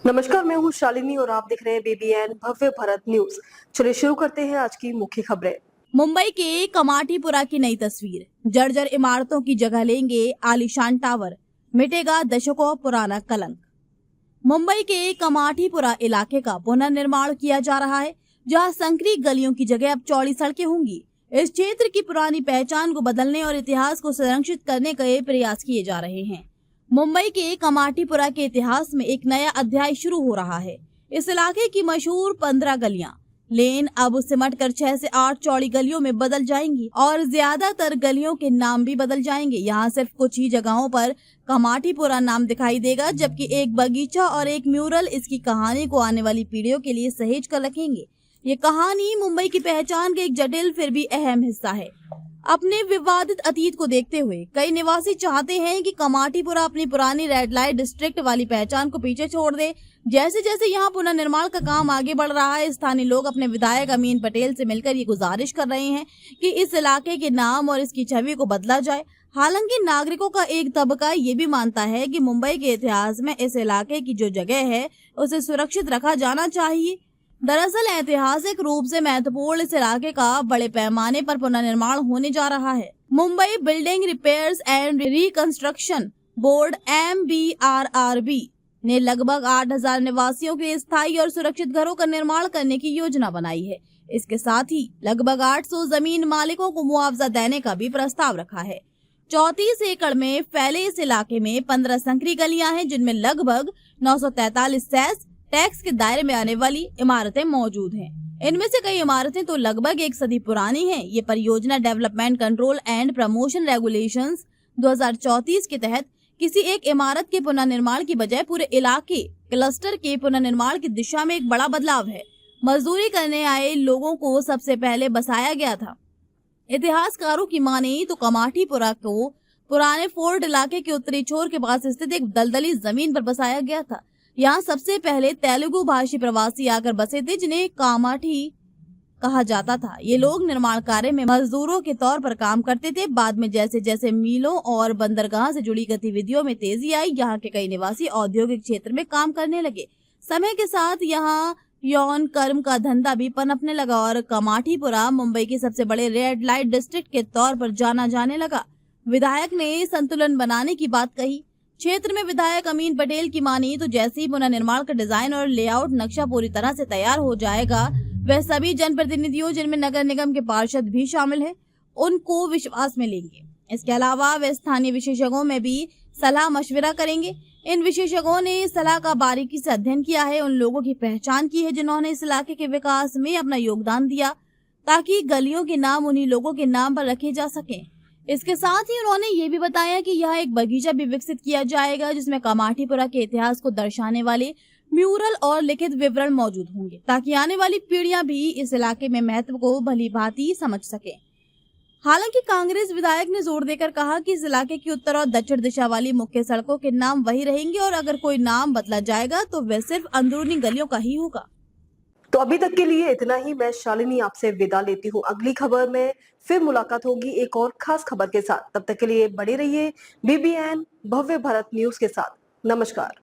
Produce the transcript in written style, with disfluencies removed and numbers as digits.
नमस्कार, मैं हूँ शालिनी और आप देख रहे हैं BBN भव्य भारत न्यूज। चलिए शुरू करते हैं आज की मुख्य खबरें। मुंबई के कमाटीपुरा की नई तस्वीर। जर्जर इमारतों की जगह लेंगे आलीशान टावर, मिटेगा दशकों पुराना कलंक। मुंबई के कमाटीपुरा इलाके का पुनर्निर्माण किया जा रहा है, जहां संकरी गलियों की जगह अब चौड़ी सड़कें होंगी। इस क्षेत्र की पुरानी पहचान को बदलने और इतिहास को संरक्षित करने के प्रयास किए जा रहे हैं। मुंबई के कमाटीपुरा के इतिहास में एक नया अध्याय शुरू हो रहा है। इस इलाके की मशहूर 15 गलियां लेन अब सिमटकर 6 से 8 चौड़ी गलियों में बदल जाएंगी और ज्यादातर गलियों के नाम भी बदल जाएंगे। यहाँ सिर्फ कुछ ही जगहों पर कमाटीपुरा नाम दिखाई देगा, जबकि एक बगीचा और एक म्यूरल इसकी कहानी को आने वाली पीढ़ियों के लिए सहेज कर रखेंगे। ये कहानी मुंबई की पहचान का एक जटिल फिर भी अहम हिस्सा है। अपने विवादित अतीत को देखते हुए कई निवासी चाहते हैं कि कमाटीपुरा अपनी पुरानी रेड लाइट डिस्ट्रिक्ट वाली पहचान को पीछे छोड़ दे। जैसे जैसे यहाँ पुनर्निर्माण का काम आगे बढ़ रहा है, स्थानीय लोग अपने विधायक अमीन पटेल से मिलकर ये गुजारिश कर रहे हैं कि इस इलाके के नाम और इसकी छवि को बदला जाए। हालांकि नागरिकों का एक तबका ये भी मानता है कि मुंबई के इतिहास में इस इलाके की जो जगह है उसे सुरक्षित रखा जाना चाहिए। दरअसल ऐतिहासिक रूप से महत्वपूर्ण इस इलाके का बड़े पैमाने पर पुनर्निर्माण होने जा रहा है। Mumbai building repairs and reconstruction board MBRRB ने लगभग 8,000 निवासियों के स्थायी और सुरक्षित घरों का निर्माण करने की योजना बनाई है। इसके साथ ही लगभग 800 जमीन मालिकों को मुआवजा देने का भी प्रस्ताव रखा है। 34 एकड़ में फैले इस इलाके में 15 संकरी गलियां हैं, जिनमें लगभग 943 सेस टैक्स के दायरे में आने वाली इमारतें मौजूद हैं। इनमें से कई इमारतें तो लगभग एक सदी पुरानी हैं। ये परियोजना development control and promotion regulations 2034 के तहत किसी एक इमारत के पुनर्निर्माण की बजाय पूरे इलाके क्लस्टर के पुनर्निर्माण की दिशा में एक बड़ा बदलाव है। मजदूरी करने आए लोगों को सबसे पहले बसाया गया था। इतिहासकारों की माने तो कमाटीपुरा को पुराने फोर्ट इलाके के उत्तरी छोर के पास स्थित एक दलदली जमीन पर बसाया गया था। यहाँ सबसे पहले तेलुगु भाषी प्रवासी आकर बसे थे, जिन्हें कामाठी कहा जाता था। ये लोग निर्माण कार्य में मजदूरों के तौर पर काम करते थे। बाद में जैसे जैसे मीलों और बंदरगाह से जुड़ी गतिविधियों में तेजी आई, यहाँ के कई निवासी औद्योगिक क्षेत्र में काम करने लगे। समय के साथ यहाँ यौन कर्म का धंधा भी पनपने लगा और कमाटीपुरा मुंबई के सबसे बड़े रेड लाइट डिस्ट्रिक्ट के तौर पर जाना जाने लगा। विधायक ने संतुलन बनाने की बात कही। क्षेत्र में विधायक अमीन पटेल की मानी तो जैसे ही पुनर्निर्माण का डिजाइन और लेआउट नक्शा पूरी तरह से तैयार हो जाएगा, वह सभी जनप्रतिनिधियों, जिनमें नगर निगम के पार्षद भी शामिल हैं, उनको विश्वास में लेंगे। इसके अलावा वे स्थानीय विशेषज्ञों में भी सलाह मशविरा करेंगे। इन विशेषज्ञों ने इस सलाह का बारीकी से अध्ययन किया है, उन लोगों की पहचान की है जिन्होंने इस इलाके के विकास में अपना योगदान दिया, ताकि गलियों के नाम उन्हीं लोगों के नाम पर रखे जा सके। इसके साथ ही उन्होंने ये भी बताया कि यहाँ एक बगीचा भी विकसित किया जाएगा, जिसमें कमाटीपुरा के इतिहास को दर्शाने वाले म्यूरल और लिखित विवरण मौजूद होंगे, ताकि आने वाली पीढ़ियां भी इस इलाके में महत्व को भली भांति समझ सके। हालांकि कांग्रेस विधायक ने जोर देकर कहा कि इस इलाके की उत्तर और दक्षिण दिशा वाली मुख्य सड़कों के नाम वही रहेंगे और अगर कोई नाम बदला जाएगा तो वह सिर्फ अंदरूनी गलियों का ही होगा। तो अभी तक के लिए इतना ही। मैं शालिनी आपसे विदा लेती हूँ। अगली खबर में फिर मुलाकात होगी एक और खास खबर के साथ। तब तक के लिए बने रहिए BBN भव्य भारत न्यूज के साथ। नमस्कार।